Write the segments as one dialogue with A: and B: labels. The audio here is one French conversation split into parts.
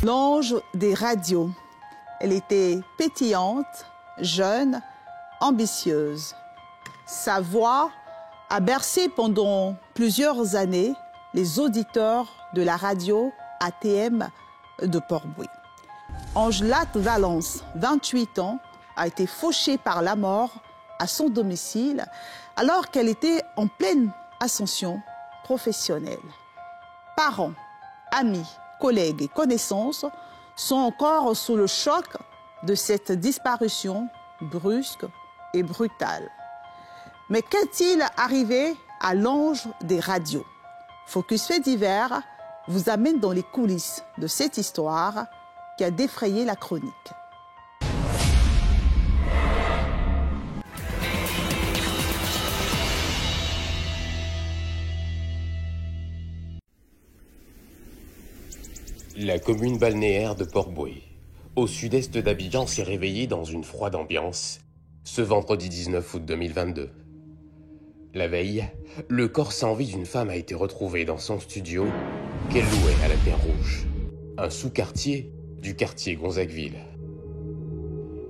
A: L'ange des radios. Elle était pétillante, jeune, ambitieuse. Sa voix a bercé pendant plusieurs années les auditeurs de la radio ATM de Port-Bouët. Ange-Latte Valence, 28 ans, a été fauchée par la mort à son domicile alors qu'elle était en pleine ascension professionnelle. Parents, amis, collègues et connaissances sont encore sous le choc de cette disparition brusque et brutale. Mais qu'est-il arrivé à l'ange des radios? Focus Faits divers vous amène dans les coulisses de cette histoire qui a défrayé la chronique.
B: La commune balnéaire de Port-Bouët, au sud-est d'Abidjan, s'est réveillée dans une froide ambiance ce vendredi 19 août 2022. La veille, le corps sans vie d'une femme a été retrouvé dans son studio qu'elle louait à la Terre Rouge, un sous-quartier du quartier Gonzagueville.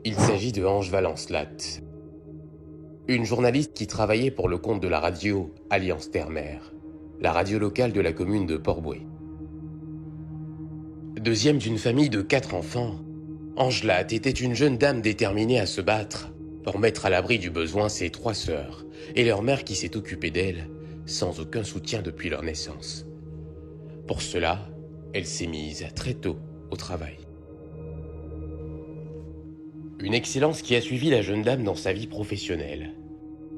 B: Il s'agit de Ange Valence Latte, une journaliste qui travaillait pour le compte de la radio Alliance Terre-Mer, la radio locale de la commune de Port-Bouët. Deuxième d'une famille de 4 enfants, Ange Latte était une jeune dame déterminée à se battre pour mettre à l'abri du besoin ses 3 sœurs et leur mère qui s'est occupée d'elles sans aucun soutien depuis leur naissance. Pour cela, elle s'est mise très tôt au travail. Une excellence qui a suivi la jeune dame dans sa vie professionnelle.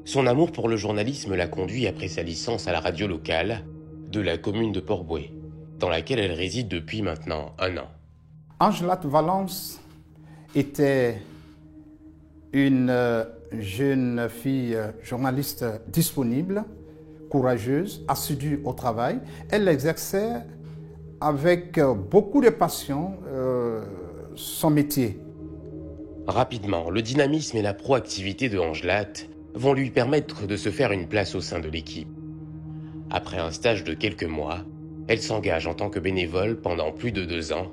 B: Son amour pour le journalisme l'a conduit après sa licence à la radio locale de la commune de Port-Bouët, dans laquelle elle réside depuis maintenant 1 an.
C: Ange-Latte Valence était une jeune fille journaliste disponible, courageuse, assidue au travail. Elle exerçait avec beaucoup de passion son métier.
B: Rapidement, le dynamisme et la proactivité de Ange-Latte vont lui permettre de se faire une place au sein de l'équipe. Après un stage de quelques mois, elle s'engage en tant que bénévole pendant plus de 2 ans,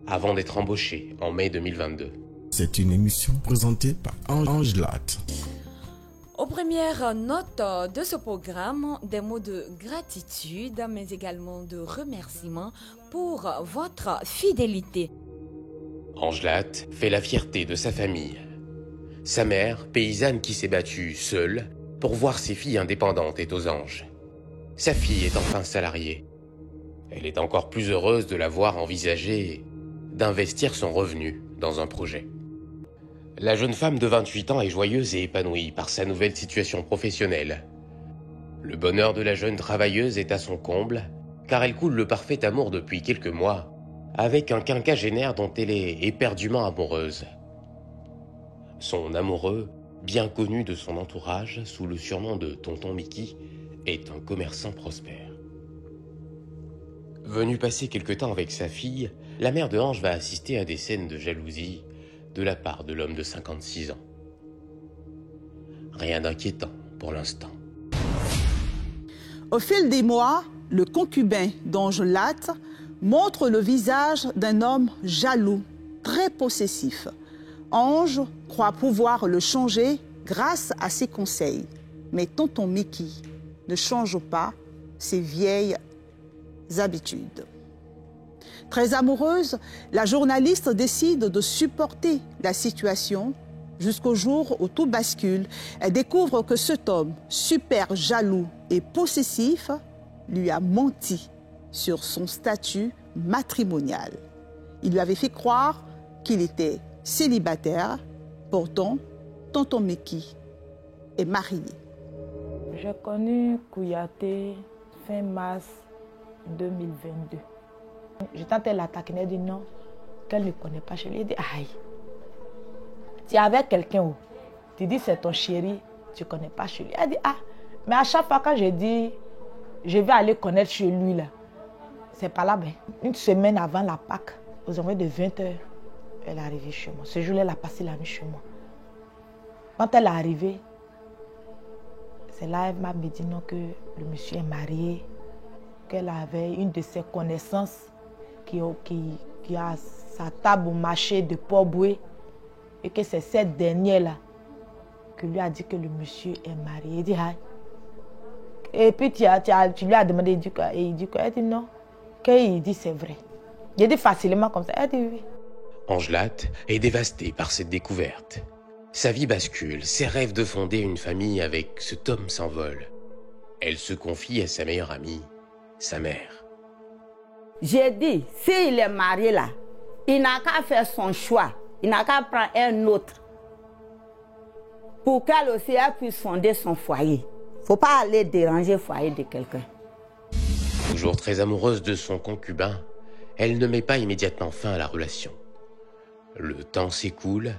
B: avant d'être embauchée en mai 2022.
D: C'est une émission présentée par Ange-Latte.
E: Aux premières notes de ce programme, des mots de gratitude, mais également de remerciement pour votre fidélité.
B: Ange-Latte fait la fierté de sa famille. Sa mère, paysanne qui s'est battue seule pour voir ses filles indépendantes, est aux anges. Sa fille est enfin salariée. Elle est encore plus heureuse de la voir envisager d'investir son revenu dans un projet. La jeune femme de 28 ans est joyeuse et épanouie par sa nouvelle situation professionnelle. Le bonheur de la jeune travailleuse est à son comble, car elle coule le parfait amour depuis quelques mois, avec un quinquagénaire dont elle est éperdument amoureuse. Son amoureux, bien connu de son entourage sous le surnom de Tonton Mickey, est un commerçant prospère. Venue passer quelque temps avec sa fille, la mère de Ange va assister à des scènes de jalousie de la part de l'homme de 56 ans. Rien d'inquiétant pour l'instant.
A: Au fil des mois, le concubin d'Ange-Latte montre le visage d'un homme jaloux, très possessif. Ange croit pouvoir le changer grâce à ses conseils. Mais tonton Mickey ne change pas ses vieilles habitudes. Très amoureuse, la journaliste décide de supporter la situation jusqu'au jour où tout bascule. Elle découvre que cet homme, super jaloux et possessif, lui a menti sur son statut matrimonial. Il lui avait fait croire qu'il était célibataire. Pourtant, tonton Mickey est marié.
F: J'ai connu Kouyaté fin mars 2022. Je tentais de l'attaquer, elle dit non, qu'elle ne connaît pas. Je lui ai dit, aïe, tu es avec quelqu'un, tu dis c'est ton chéri, tu ne connais pas chez lui. Elle dit, ah, mais à chaque fois quand je dis, je vais aller connaître chez lui, là, c'est pas là, ben. Une semaine avant la Pâque, aux environs de 20h, elle est arrivée chez moi. Ce jour-là, elle a passé la nuit chez moi. Quand elle est arrivée, c'est là qu'elle m'a dit non, que le monsieur est marié, qu'elle avait une de ses connaissances qui qui a sa table au marché de Port-Boué et que c'est cette dernière-là qui lui a dit que le monsieur est marié. Il dit, ah. Et puis tu lui as demandé, il dit quoi? Et il dit quoi? Elle dit non. Il dit c'est vrai. Il dit facilement comme ça. Elle dit oui.
B: Angelate est dévastée par cette découverte. Sa vie bascule, ses rêves de fonder une famille avec cet homme s'envolent. Elle se confie à sa meilleure amie, sa mère.
G: J'ai dit, s'il est marié là, il n'a qu'à faire son choix. Il n'a qu'à prendre un autre. Pour qu'elle aussi elle puisse fonder son foyer. Il ne faut pas aller déranger le foyer de quelqu'un.
B: Toujours très amoureuse de son concubin, elle ne met pas immédiatement fin à la relation. Le temps s'écoule,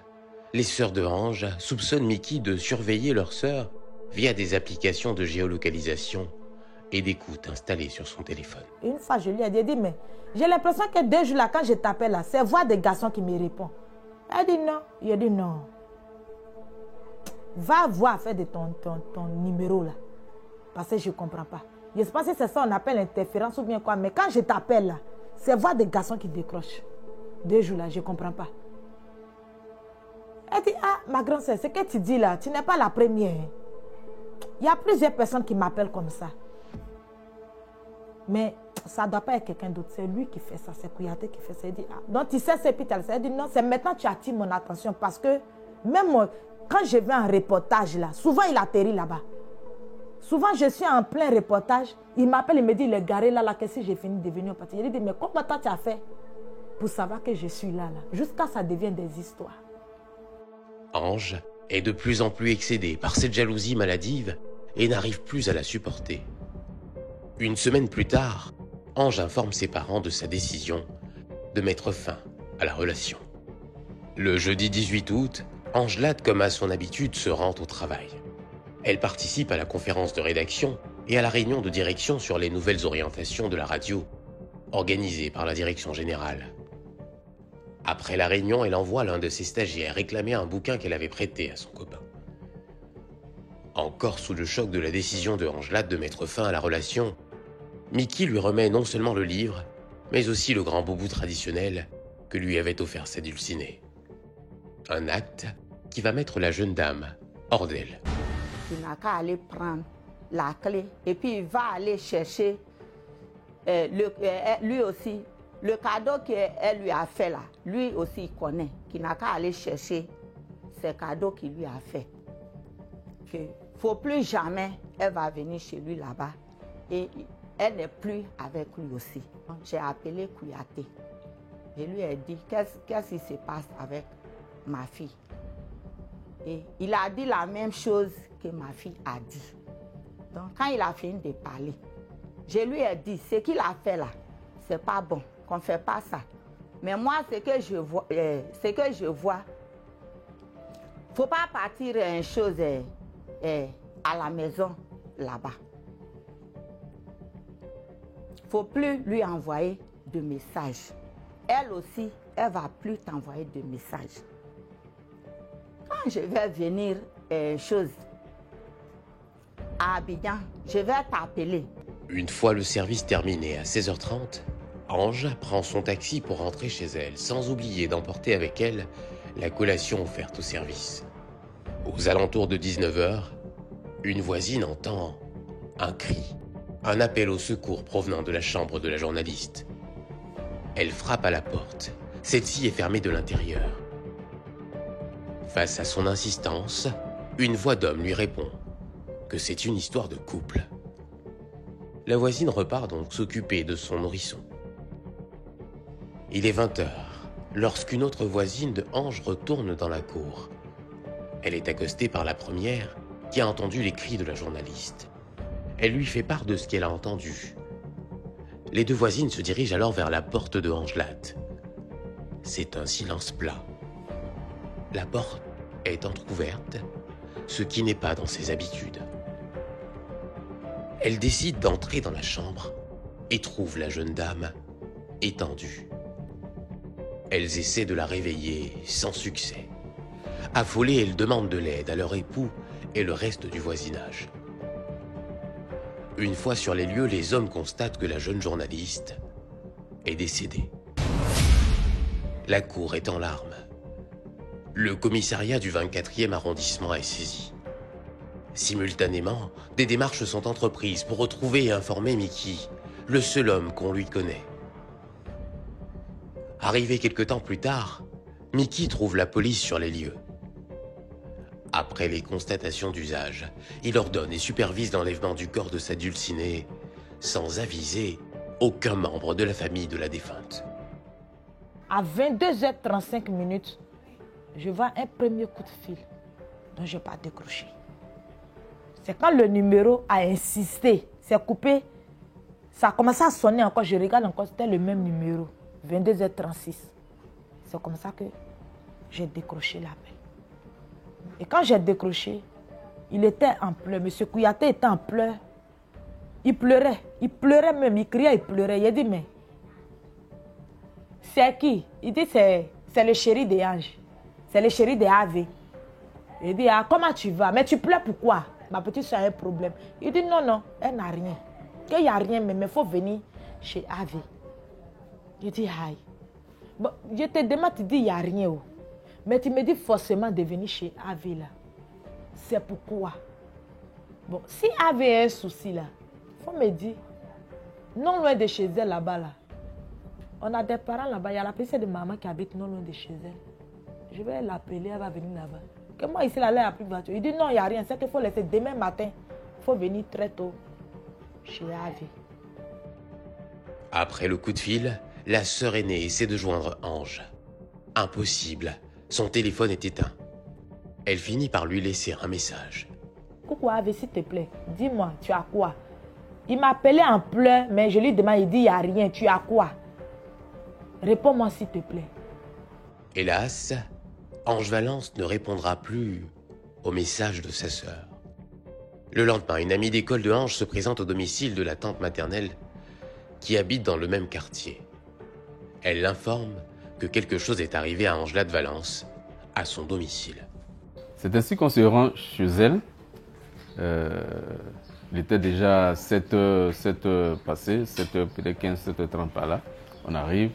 B: les sœurs de Ange soupçonnent Mickey de surveiller leur sœur via des applications de géolocalisation et d'écoute installées sur son téléphone.
F: Une fois, je lui ai dit, mais j'ai l'impression que 2 jours là, quand je t'appelle là, c'est voix des garçons qui me répondent. Elle dit non. Il a dit non. Va voir, faire de ton numéro là. Parce que je ne comprends pas. Je ne sais pas si c'est ça on appelle interférence ou bien quoi, mais quand je t'appelle là, c'est voix des garçons qui décrochent. 2 jours là, je ne comprends pas. Elle dit, ah, ma grande sœur, ce que tu dis là, tu n'es pas la première. Il y a plusieurs personnes qui m'appellent comme ça. Mais ça ne doit pas être quelqu'un d'autre. C'est lui qui fait ça. C'est Kouyaté qui fait ça. Elle dit, ah. Donc tu sais, c'est Peter. Elle dit, non, c'est maintenant que tu attires mon attention. Parce que même moi, quand je vais en reportage là, souvent il atterrit là-bas. Souvent je suis en plein reportage. Il m'appelle, il me dit, il est garé là, que si j'ai fini de venir au parti. Il dit, mais comment toi tu as fait pour savoir que je suis là, jusqu'à ça devienne des histoires.
B: Ange est de plus en plus excédée par cette jalousie maladive et n'arrive plus à la supporter. Une semaine plus tard, Ange informe ses parents de sa décision de mettre fin à la relation. Le jeudi 18 août, Angelate, comme à son habitude, se rend au travail. Elle participe à la conférence de rédaction et à la réunion de direction sur les nouvelles orientations de la radio, organisée par la direction générale. Après la réunion, elle envoie l'un de ses stagiaires réclamer un bouquin qu'elle avait prêté à son copain. Encore sous le choc de la décision de Angelate de mettre fin à la relation, Mickey lui remet non seulement le livre, mais aussi le grand boubou traditionnel que lui avait offert sa dulcinée. Un acte qui va mettre la jeune dame hors d'elle.
G: Il n'a qu'à aller prendre la clé et puis il va aller chercher lui aussi. Le cadeau qu'elle lui a fait là, lui aussi il connaît, qu'il n'a qu'à aller chercher ces cadeaux qu'il lui a fait. Il ne faut plus jamais, elle va venir chez lui là-bas et elle n'est plus avec lui aussi. J'ai appelé Kouyaté. Je lui ai dit, qu'est-ce qui se passe avec ma fille? Et il a dit la même chose que ma fille a dit. Donc quand il a fini de parler, je lui ai dit, ce qu'il a fait là, c'est pas bon. Qu'on ne fait pas ça. Mais moi, ce que je vois, il ne faut pas partir une chose à la maison là-bas. Il ne faut plus lui envoyer de messages. Elle aussi, elle ne va plus t'envoyer de messages. Quand je vais venir à Abidjan, je vais t'appeler.
B: Une fois le service terminé à 16h30, Ange prend son taxi pour rentrer chez elle, sans oublier d'emporter avec elle la collation offerte au service. Aux alentours de 19h, une voisine entend un cri, un appel au secours provenant de la chambre de la journaliste. Elle frappe à la porte. Celle-ci est fermée de l'intérieur. Face à son insistance, une voix d'homme lui répond que c'est une histoire de couple. La voisine repart donc s'occuper de son nourrisson. Il est 20h, lorsqu'une autre voisine de Ange retourne dans la cour. Elle est accostée par la première, qui a entendu les cris de la journaliste. Elle lui fait part de ce qu'elle a entendu. Les deux voisines se dirigent alors vers la porte de Angelate. C'est un silence plat. La porte est entrouverte, ce qui n'est pas dans ses habitudes. Elle décide d'entrer dans la chambre et trouve la jeune dame étendue. Elles essaient de la réveiller sans succès. Affolées, elles demandent de l'aide à leur époux et le reste du voisinage. Une fois sur les lieux, les hommes constatent que la jeune journaliste est décédée. La cour est en larmes. Le commissariat du 24e arrondissement est saisi. Simultanément, des démarches sont entreprises pour retrouver et informer Mickey, le seul homme qu'on lui connaît. Arrivé quelque temps plus tard, Mickey trouve la police sur les lieux. Après les constatations d'usage, il ordonne et supervise l'enlèvement du corps de sa dulcinée, sans aviser aucun membre de la famille de la défunte.
F: À 22h35, je vois un premier coup de fil dont je n'ai pas décroché. C'est quand le numéro a insisté, c'est coupé, ça a commencé à sonner encore, je regarde encore, c'était le même numéro, 22h36. C'est comme ça que j'ai décroché l'appel. Et quand j'ai décroché, il était en pleurs, M. Kouyaté était en pleurs. Il pleurait même, il criait, il pleurait. Il a dit, mais c'est qui? Il dit, c'est le chéri des anges, c'est le chéri des AV. Il dit, ah, comment tu vas? Mais tu pleures pourquoi? Ma petite soeur a un problème. Il dit, non, elle n'a rien. Qu'il n'y a rien, mais il faut venir chez AV. Je dis, aïe. Bon, je te demande, tu dis, il n'y a rien. Oh. Mais tu me dis forcément de venir chez AV là. C'est pourquoi. Bon, si AV a un souci là, il faut me dire, non loin de chez elle là-bas là. On a des parents là-bas, il y a la petite de maman qui habite non loin de chez elle. Je vais l'appeler, elle va venir là-bas. Que moi ici là, elle a plus de voiture. Il dit non, il n'y a rien, c'est qu'il faut laisser demain matin. Il faut venir très tôt chez AV.
B: Après le coup de fil, la sœur aînée essaie de joindre Ange. Impossible, son téléphone est éteint. Elle finit par lui laisser un message.
F: Coucou AV, s'il te plaît, dis-moi, tu as quoi? Il m'appelait en pleurs, mais je lui demande, il dit, il n'y a rien, tu as quoi? Réponds-moi s'il te plaît.
B: Hélas, Ange Valence ne répondra plus au message de sa sœur. Le lendemain, une amie d'école de Ange se présente au domicile de la tante maternelle qui habite dans le même quartier. Elle l'informe que quelque chose est arrivé à Angelade Valence, à son domicile.
H: C'est ainsi qu'on se rend chez elle. Il était déjà 7h passées, 7h peut-être 15, 7h30 par là. On arrive.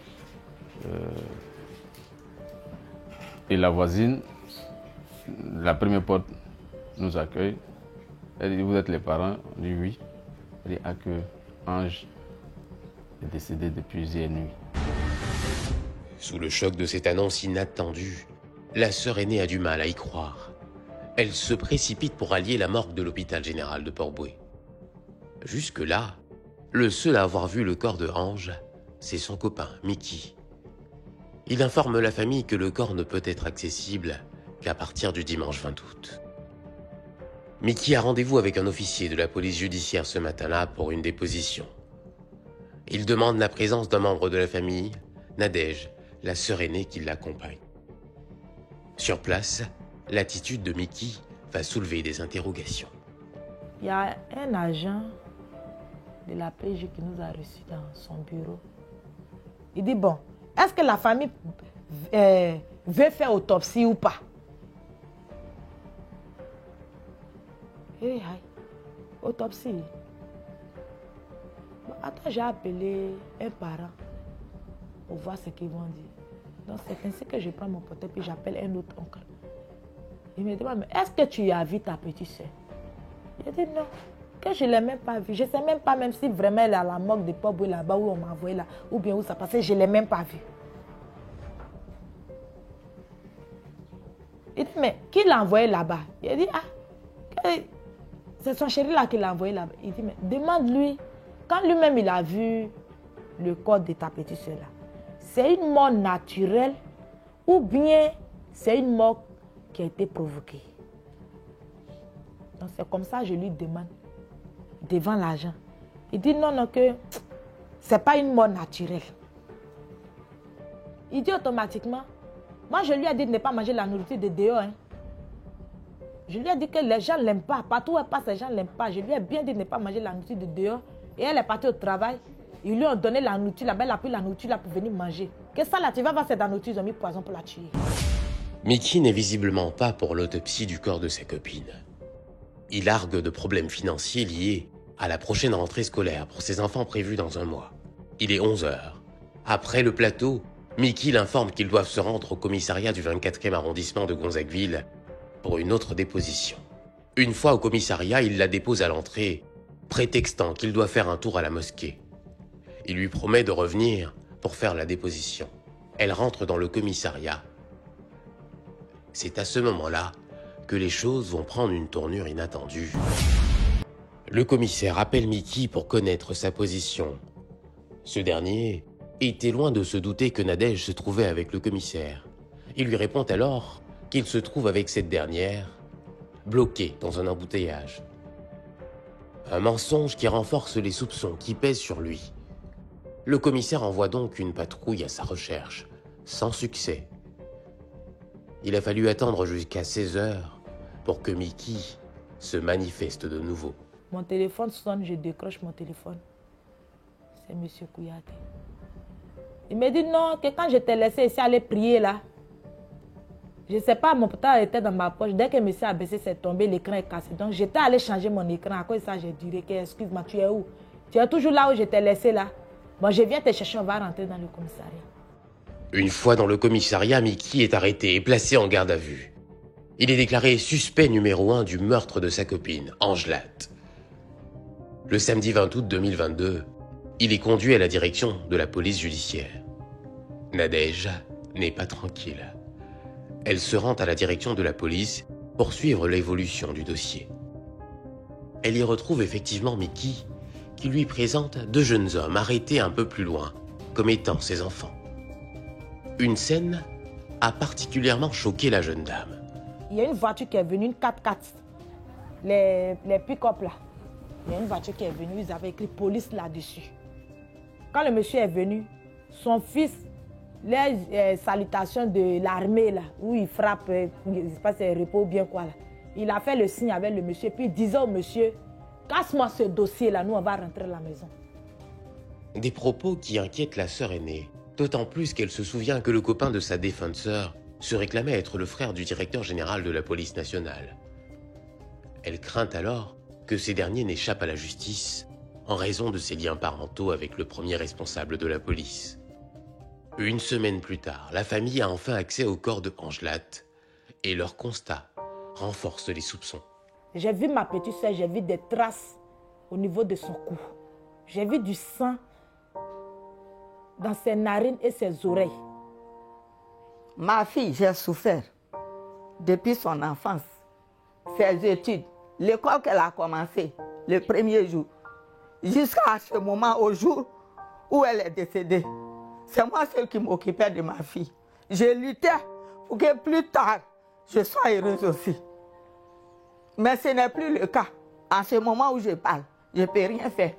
H: Et la voisine, la première porte, nous accueille. Elle dit, vous êtes les parents? On dit oui. Elle dit, ah, que Ange est décédé depuis hier nuit.
B: Sous le choc de cette annonce inattendue, la sœur aînée a du mal à y croire. Elle se précipite pour allier la morgue de l'hôpital général de Port-Bouët. Jusque-là, le seul à avoir vu le corps de Ange, c'est son copain, Mickey. Il informe la famille que le corps ne peut être accessible qu'à partir du dimanche 20 août. Mickey a rendez-vous avec un officier de la police judiciaire ce matin-là pour une déposition. Il demande la présence d'un membre de la famille, Nadège, la sœur aînée qui l'accompagne. Sur place, l'attitude de Mickey va soulever des interrogations.
F: Il y a un agent de la PJ qui nous a reçus dans son bureau. Il dit, bon, est-ce que la famille veut faire autopsie ou pas? Eh, autopsie. Bon, attends, j'ai appelé un parent pour voir ce qu'ils vont dire. Donc c'est ainsi que je prends mon portable et j'appelle un autre oncle. Il me demande, mais est-ce que tu as vu ta petite soeur? Je dis non, que je ne l'ai même pas vue. Je ne sais même pas même si vraiment elle est à la morgue de Port-Bouët là-bas où on m'a envoyé là, ou bien où ça passait, je ne l'ai même pas vue. Il dit, mais qui l'a envoyé là-bas? Il dit, ah, c'est son chéri là qui l'a envoyé là-bas. Il dit, mais demande-lui, quand lui-même il a vu le corps de ta petite soeur là, c'est une mort naturelle ou bien c'est une mort qui a été provoquée. Donc c'est comme ça que je lui demande, devant l'agent. Il dit non, que ce n'est pas une mort naturelle. Il dit automatiquement, moi je lui ai dit de ne pas manger la nourriture de dehors. Hein. Je lui ai dit que les gens ne l'aiment pas. Partout où elle passe, les gens ne l'aiment pas. Je lui ai bien dit de ne pas manger la nourriture de dehors. Et elle est partie au travail. Ils lui ont donné la nourriture là-bas. Elle a pris la nourriture là pour venir manger. Que ça là, tu vas voir cette nourriture, ils ont mis poison pour la tuer.
B: Mickey n'est visiblement pas pour l'autopsie du corps de sa copine. Il argue de problèmes financiers liés à la prochaine rentrée scolaire pour ses enfants prévue dans un mois. Il est 11h. Après le plateau, Mickey l'informe qu'ils doivent se rendre au commissariat du 24e arrondissement de Gonzagueville pour une autre déposition. Une fois au commissariat, il la dépose à l'entrée, prétextant qu'il doit faire un tour à la mosquée. Il lui promet de revenir pour faire la déposition. Elle rentre dans le commissariat. C'est à ce moment-là que les choses vont prendre une tournure inattendue. Le commissaire appelle Mickey pour connaître sa position. Ce dernier était loin de se douter que Nadège se trouvait avec le commissaire. Il lui répond alors qu'il se trouve avec cette dernière, bloquée dans un embouteillage. Un mensonge qui renforce les soupçons qui pèsent sur lui. Le commissaire envoie donc une patrouille à sa recherche, sans succès. Il a fallu attendre jusqu'à 16 heures pour que Mickey se manifeste de nouveau.
F: Mon téléphone sonne, je décroche mon téléphone. C'est M. Kouyaté. Il me dit non, que quand je t'ai laissé ici aller prier là, je ne sais pas, mon portable était dans ma poche. Dès que monsieur a baissé, c'est tombé, l'écran est cassé. Donc j'étais allé changer mon écran. À cause de ça, je dirais que excuse-moi, tu es où? Tu es toujours là où je t'ai laissé là? Bon, je viens te chercher, on va rentrer dans le commissariat.
B: Une fois dans le commissariat, Mickey est arrêté et placé en garde à vue. Il est déclaré suspect numéro 1 du meurtre de sa copine, Angelate. Le samedi 20 août 2022, il est conduit à la direction de la police judiciaire. Nadège n'est pas tranquille. Elle se rend à la direction de la police pour suivre l'évolution du dossier. Elle y retrouve effectivement Mickey, qui lui présente 2 jeunes hommes arrêtés un peu plus loin, comme étant ses enfants. Une scène a particulièrement choqué la jeune dame.
F: Il y a une voiture qui est venue, une 4x4, les pick-up là. Il y a une voiture qui est venue, ils avaient écrit police là-dessus. Quand le monsieur est venu, son fils, les salutations de l'armée là, où il frappe, je ne sais pas si c'est repos ou bien quoi là. Il a fait le signe avec le monsieur, puis il disait au monsieur, casse-moi ce dossier là, nous on va rentrer à la maison.
B: Des propos qui inquiètent la sœur aînée, d'autant plus qu'elle se souvient que le copain de sa défunte sœur se réclamait être le frère du directeur général de la police nationale. Elle craint alors que ces derniers n'échappent à la justice en raison de ses liens parentaux avec le premier responsable de la police. Une semaine plus tard, la famille a enfin accès au corps de Angelate et leur constat renforce les soupçons.
F: J'ai vu ma petite soeur, j'ai vu des traces au niveau de son cou. J'ai vu du sang dans ses narines et ses oreilles.
G: Ma fille, j'ai souffert depuis son enfance, ses études, l'école qu'elle a commencé le premier jour, jusqu'à ce moment, au jour où elle est décédée. C'est moi seul qui m'occupais de ma fille. Je luttais pour que plus tard, je sois heureuse aussi. Mais ce n'est plus le cas. En ce moment où je parle, je ne peux rien faire.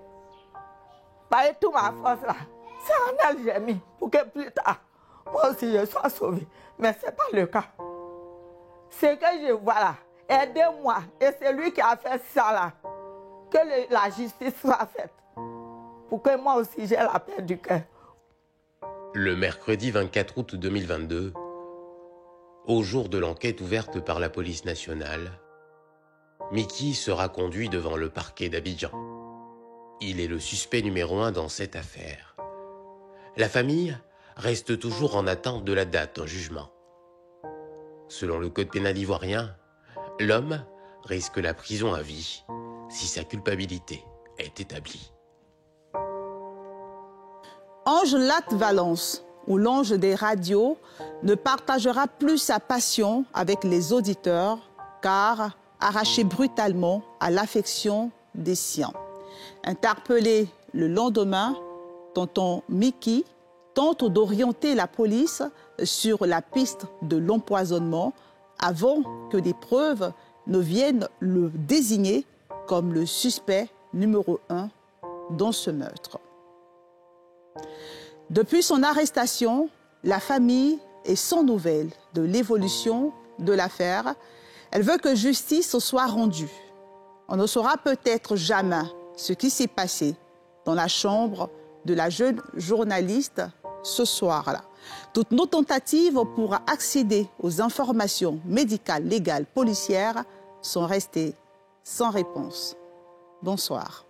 G: Par toute ma force là, c'est en elle que j'ai mis pour que plus tard, moi aussi je sois sauvée. Mais ce n'est pas le cas. Ce que je vois là, aidez-moi. Et c'est lui qui a fait ça là. Que la justice soit faite. Pour que moi aussi j'ai la paix du cœur.
B: Le mercredi 24 août 2022, au jour de l'enquête ouverte par la police nationale, Mickey sera conduit devant le parquet d'Abidjan. Il est le suspect numéro 1 dans cette affaire. La famille reste toujours en attente de la date d'un jugement. Selon le code pénal ivoirien, l'homme risque la prison à vie si sa culpabilité est établie.
A: Angelate Valence, ou l'ange des radios, ne partagera plus sa passion avec les auditeurs, car arraché brutalement à l'affection des siens. Interpellé le lendemain, tonton Mickey tente d'orienter la police sur la piste de l'empoisonnement avant que des preuves ne viennent le désigner comme le suspect numéro 1 dans ce meurtre. Depuis son arrestation, la famille est sans nouvelles de l'évolution de l'affaire. Elle veut que justice soit rendue. On ne saura peut-être jamais ce qui s'est passé dans la chambre de la jeune journaliste ce soir-là. Toutes nos tentatives pour accéder aux informations médicales, légales, policières sont restées sans réponse. Bonsoir.